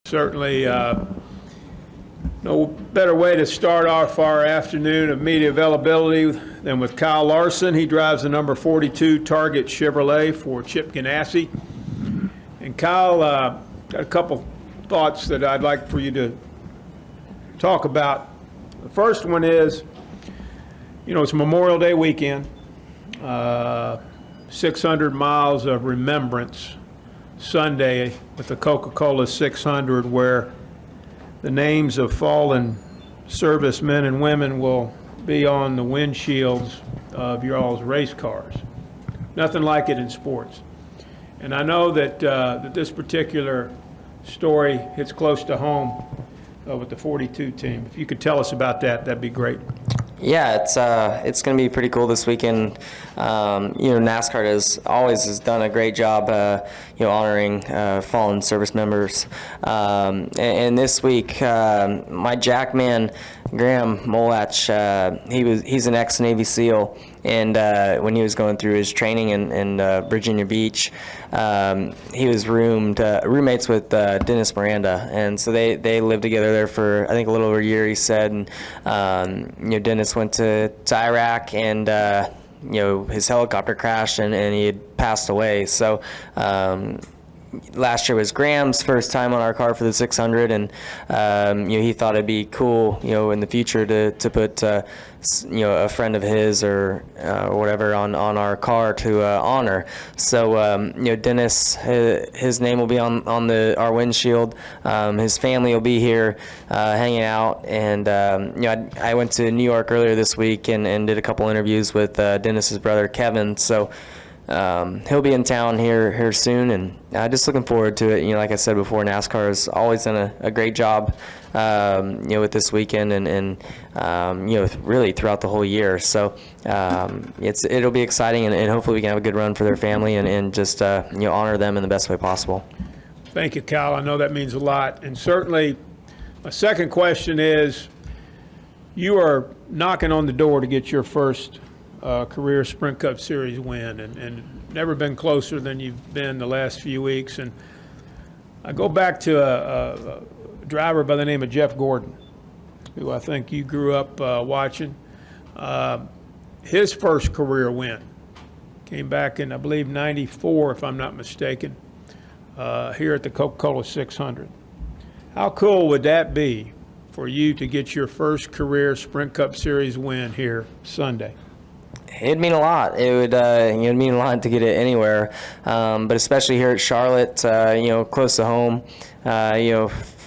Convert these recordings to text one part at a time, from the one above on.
Certainly, no better way to start off our afternoon of media availability than with Kyle Larson. He drives the number 42 Target Chevrolet for Chip Ganassi. And Kyle, got a couple thoughts that I'd like for you to talk about. The first one is, it's Memorial Day weekend, 600 miles of remembrance Sunday with the Coca Cola 600, where the names of fallen servicemen and women will be on the windshields of your all's race cars. Nothing like it in sports. And I know that that this particular story hits close to home with the 42 team. If you could tell us about that, that'd be great. Yeah, it's going to be pretty cool this weekend. NASCAR has done a great job, honoring fallen service members. And this week, my jackman Graham Molach, he's an ex-Navy SEAL, and when he was going through his training in Virginia Beach, he was roommates with Dennis Miranda, and so they lived together there for I think a little over a year, he said. And Dennis went to Iraq, and his helicopter crashed, and he had passed away. So last year was Graham's first time on our car for the 600, and he thought it'd be cool, in the future to put a friend of his or whatever on our car to honor. So Dennis, his name will be on our windshield. His family will be here hanging out, and I went to New York earlier this week and did a couple interviews with Dennis's brother Kevin. So he'll be in town here soon, and just looking forward to it. Like I said before, NASCAR has always done a great job, with this weekend and really throughout the whole year. So it'll be exciting, and hopefully we can have a good run for their family and just honor them in the best way possible. Thank you, Kyle. I know that means a lot. And certainly, my second question is, you are knocking on the door to get your first career Sprint Cup Series win, and never been closer than you've been the last few weeks. And I go back to a driver by the name of Jeff Gordon, who I think you grew up watching. His first career win came back in, I believe, '94, if I'm not mistaken, here at the Coca Cola 600. How cool would that be for you to get your first career Sprint Cup Series win here Sunday? It'd mean a lot. It would it'd mean a lot to get it anywhere, but especially here at Charlotte, close to home,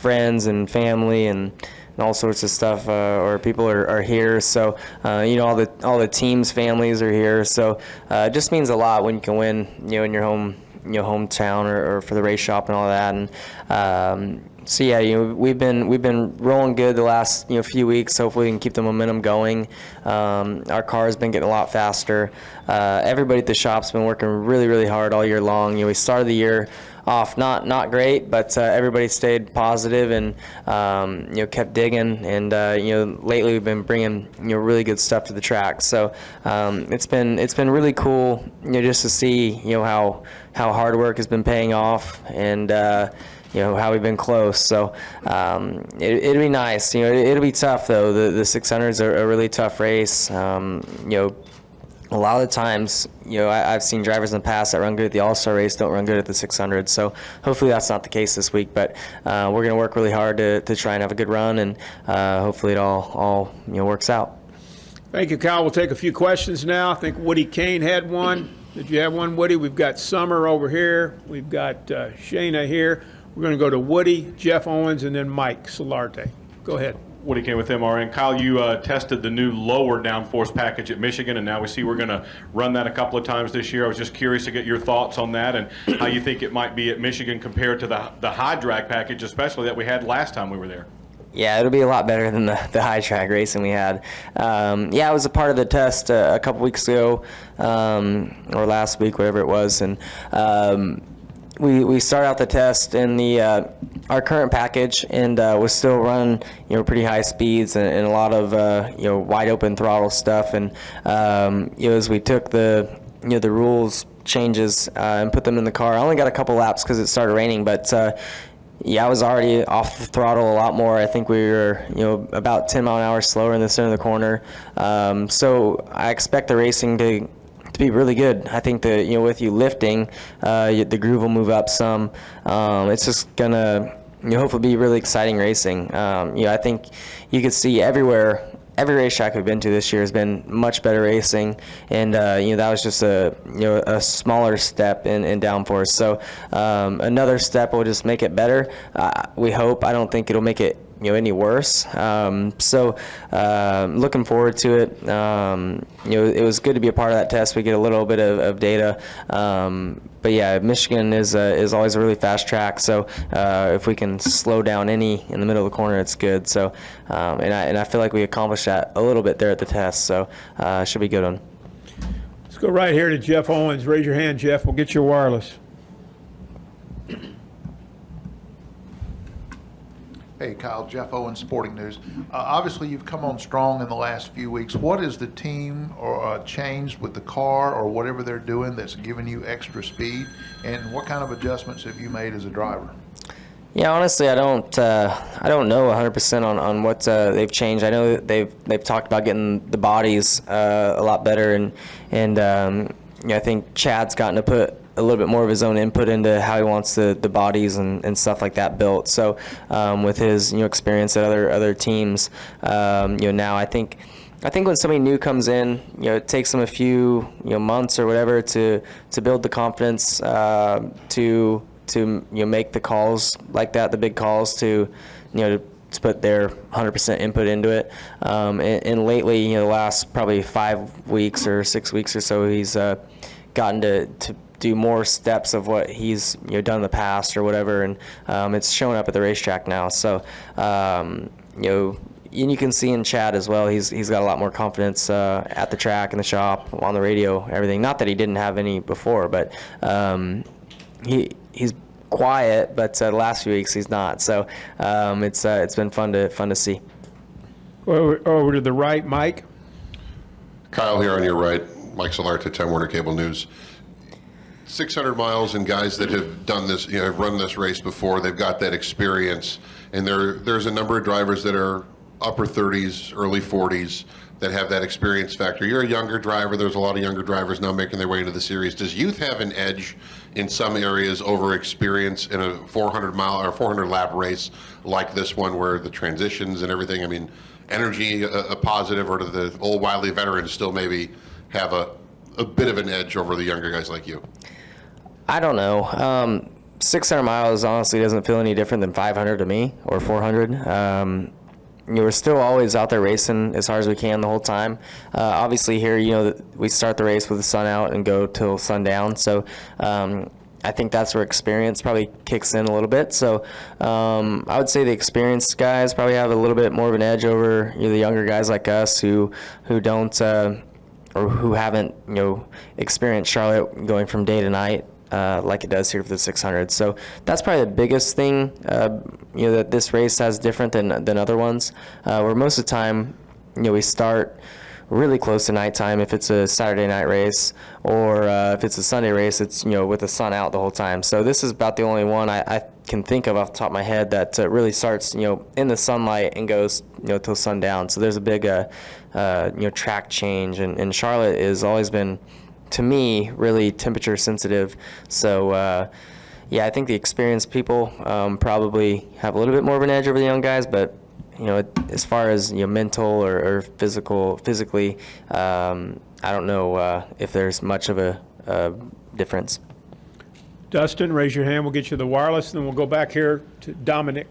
friends and family and all sorts of stuff, or people are here. So all the teams' families are here. So it just means a lot when you can win, in your hometown or for the race shop and all that. And so yeah, we've been rolling good the last few weeks. Hopefully we can keep the momentum going. Our car's been getting a lot faster. Everybody at the shop's been working really, really hard all year long. We started the year off not great, but everybody stayed positive and kept digging. And lately we've been bringing really good stuff to the track. So it's been really cool just to see how hard work has been paying off, and how we've been close. So it'd be nice. It'll be tough though. The 600s are a really tough race. A lot of the times, I've seen drivers in the past that run good at the All-Star race don't run good at the 600. So hopefully that's not the case this week. But we're going to work really hard to try and have a good run, and hopefully it all works out. Thank you, Kyle. We'll take a few questions now. I think Woody Kane had one. Did you have one, Woody? We've got Summer over here. We've got Shayna here. We're going to go to Woody, Jeff Owens, and then Mike Solarte. Go ahead. Woody Kane with MRN. Kyle, you tested the new lower downforce package at Michigan, and now we see we're going to run that a couple of times this year. I was just curious to get your thoughts on that and how you think it might be at Michigan compared to the high drag package, especially that we had last time we were there. Yeah, it'll be a lot better than the high track racing we had. I was a part of the test a couple weeks ago, or last week, whatever it was, and we started out the test in the our current package, and was still running pretty high speeds and a lot of wide open throttle stuff. And as we took the rules changes and put them in the car, I only got a couple laps because it started raining, but Yeah, I was already off the throttle a lot more. I think we were, about 10 mile an hour slower in the center of the corner. So I expect the racing to be really good. I think that, with you lifting, the groove will move up some. It's just gonna, hopefully be really exciting racing. I think you could see everywhere. Every racetrack we've been to this year has been much better racing, and that was just a smaller step in downforce. So another step will just make it better. We hope. I don't think it'll make it any worse. So looking forward to it. It was good to be a part of that test. We get a little bit of data. But yeah, Michigan is always a really fast track. So if we can slow down any in the middle of the corner, it's good. So and I feel like we accomplished that a little bit there at the test. So it should be a good one. Let's go right here to Jeff Owens. Raise your hand, Jeff. We'll get your wireless. Hey, Kyle, Jeff Owens, Sporting News. Obviously, you've come on strong in the last few weeks. What has the team changed with the car or whatever they're doing that's given you extra speed? And what kind of adjustments have you made as a driver? Yeah, honestly, I don't know 100% on what they've changed. I know they've talked about getting the bodies a lot better, and I think Chad's gotten to put a little bit more of his own input into how he wants the bodies and stuff like that built. So with his experience at other teams, now I think when somebody new comes in, it takes them a few months or whatever to build the confidence to make the calls like that, the big calls to put their 100% input into it. And lately, the last probably 5 weeks or 6 weeks or so, he's gotten to do more steps of what he's done in the past or whatever, and it's showing up at the racetrack now. So and you can see in Chad as well, he's got a lot more confidence at the track, in the shop, on the radio, everything. Not that he didn't have any before, but he's quiet, but the last few weeks he's not. So it's been fun to see. Over to the right, Mike. Kyle here on your right. Mike Solarte, 10 Warner Cable News. 600 miles, and guys that have done this, have run this race before, they've got that experience. And there's a number of drivers that are upper 30s, early 40s that have that experience factor. You're a younger driver. There's a lot of younger drivers now making their way into the series. Does youth have an edge in some areas over experience in a 400-mile or 400-lap race like this one, where the transitions and everything? I mean, energy a positive, or do the old wily veterans still maybe have a bit of an edge over the younger guys like you? I don't know. 600 miles honestly doesn't feel any different than 500 to me, or 400. We're still always out there racing as hard as we can the whole time. Obviously here, we start the race with the sun out and go till sundown. So I think that's where experience probably kicks in a little bit. So I would say the experienced guys probably have a little bit more of an edge over the younger guys like us who don't or who haven't experienced Charlotte going from day to night like it does here for the 600. So that's probably the biggest thing that this race has different than other ones, where most of the time we start really close to nighttime if it's a Saturday night race, or if it's a Sunday race, it's with the sun out the whole time. So this is about the only one I can think of off the top of my head that really starts in the sunlight and goes till sundown. So there's a big track change, and Charlotte has always been, to me, really temperature sensitive. So yeah, I think the experienced people probably have a little bit more of an edge over the young guys, but as far as mental or physically, I don't know if there's much of a difference. Dustin, raise your hand. We'll get you the wireless, and then we'll go back here to Dominic.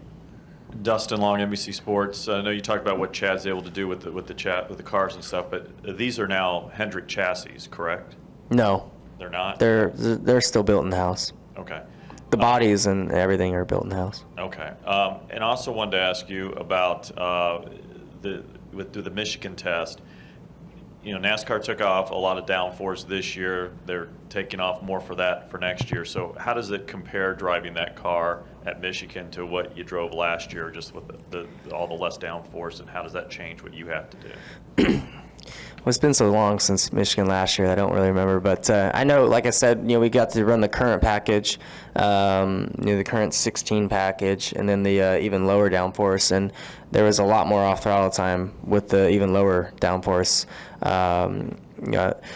Dustin Long, NBC Sports. I know you talked about what Chad's able to do with the cars and stuff, but these are now Hendrick chassis, correct? No, They're not? they're still built in the house. Okay. The bodies and everything are built in the house. Okay. And I also wanted to ask you about the Michigan test. NASCAR took off a lot of downforce this year. They're taking off more for that for next year. So how does it compare driving that car at Michigan to what you drove last year, just with all the less downforce, and how does that change what you have to do? it's been so long since Michigan last year, I don't really remember. But I know, like I said, we got to run the current package, the current 16 package, and then the even lower downforce. And there was a lot more off throttle time with the even lower downforce.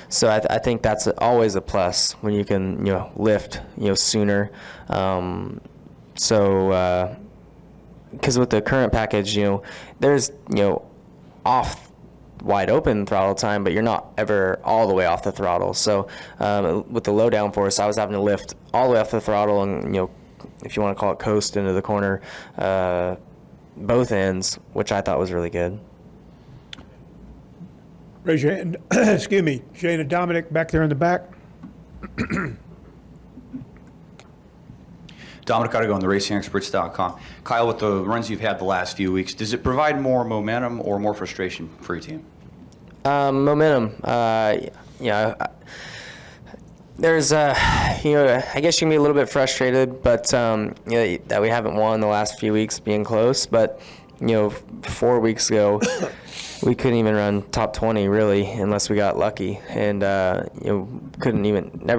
So I think that's always a plus when you can, lift, sooner. Because with the current package, there's, off wide open throttle time, but you're not ever all the way off the throttle. So with the low downforce, I was having to lift all the way off the throttle and, if you want to call it coast into the corner, both ends, which I thought was really good. Raise your hand. Excuse me. Shane and Dominic back there in the back. Dominic Argo on the RacingExperts.com. Kyle, with the runs you've had the last few weeks, does it provide more momentum or more frustration for your team? Momentum. There's, I guess you can be a little bit frustrated, but that we haven't won the last few weeks, being close. But 4 weeks ago, we couldn't even run top 20 really, unless we got lucky, and never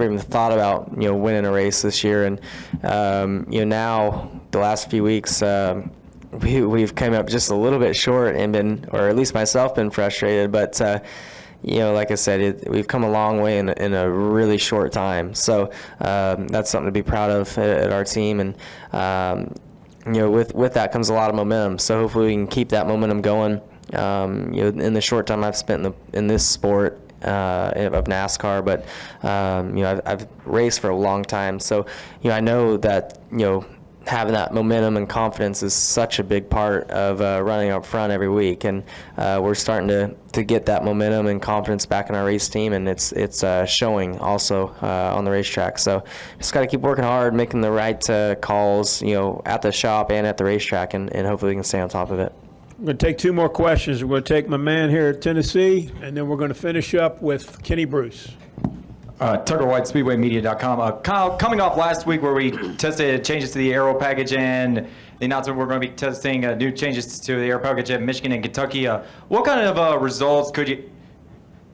even thought about winning a race this year. And now the last few weeks, we've come up just a little bit short and been, or at least myself, been frustrated. But like I said, we've come a long way in a really short time. So that's something to be proud of at our team. And with that comes a lot of momentum. So hopefully we can keep that momentum going. In the short time I've spent in this sport of NASCAR, but I've raced for a long time. So I know that having that momentum and confidence is such a big part of running up front every week, and we're starting to get that momentum and confidence back in our race team, and it's showing also on the racetrack. So just got to keep working hard, making the right calls, at the shop and at the racetrack, and hopefully we can stay on top of it. I'm going to take two more questions. We're going to take my man here at Tennessee, and then we're going to finish up with Kenny Bruce. TuckerWhiteSpeedwayMedia.com. Kyle, coming off last week where we tested changes to the aero package and the announcement we're going to be testing new changes to the aero package at Michigan and Kentucky, what kind of results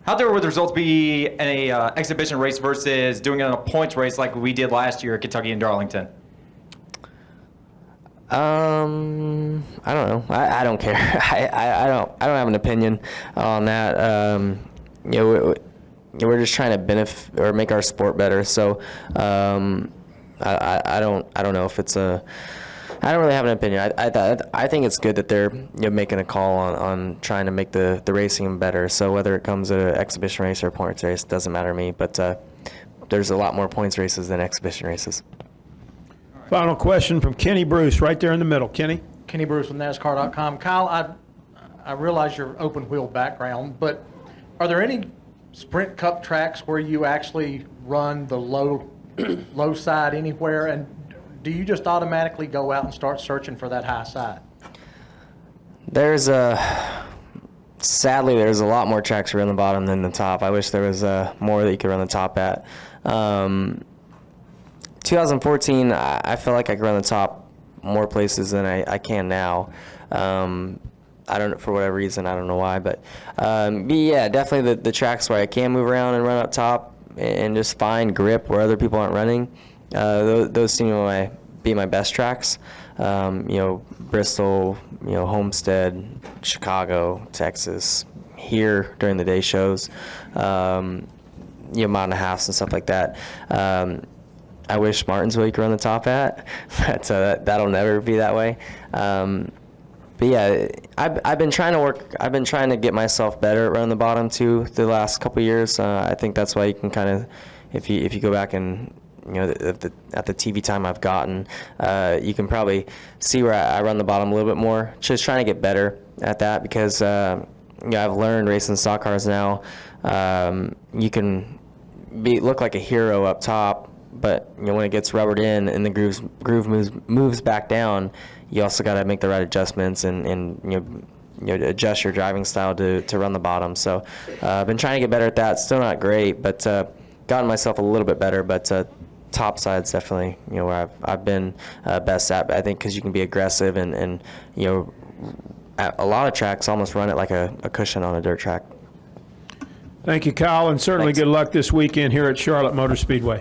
how there would the results be in a exhibition race versus doing it in a points race like we did last year at Kentucky and Darlington? I don't know. I don't care. I don't have an opinion on that. We're just trying to benefit or make our sport better. So I don't know if it's I don't really have an opinion. I think it's good that they're making a call on trying to make the racing better. So whether it comes to an exhibition race or a points race, doesn't matter to me. But there's a lot more points races than exhibition races. Final question from Kenny Bruce, right there in the middle. Kenny? Kenny Bruce with NASCAR.com. Kyle, I realize your open wheel background, but are there any Sprint Cup tracks where you actually run the low side anywhere, and do you just automatically go out and start searching for that high side? Sadly, there's a lot more tracks around the bottom than the top. I wish there was more that you could run the top at. 2014, I feel like I could run the top more places than I can now. I don't, for whatever reason, I don't know why, but yeah, definitely the tracks where I can move around and run up top and just find grip where other people aren't running. Those seem to be my best tracks. Bristol, Homestead, Chicago, Texas, here during the day shows, mile and a half and stuff like that. I wish Martinsville you could run the top at, but that'll never be that way. But yeah, I've been trying to get myself better at running the bottom too the last couple of years. I think that's why you can kind of, if you go back and at the TV time I've gotten, you can probably see where I run the bottom a little bit more. Just trying to get better at that because I've learned racing stock cars now. You can look like a hero up top, but when it gets rubbered in and the groove moves back down, you also got to make the right adjustments and adjust your driving style to run the bottom. So I've been trying to get better at that. Still not great, but gotten myself a little bit better. But top side's definitely where I've been best at. I think because you can be aggressive and at a lot of tracks almost run it like a cushion on a dirt track. Thank you, Kyle, and certainly Thanks. good luck this weekend here at Charlotte Motor Speedway.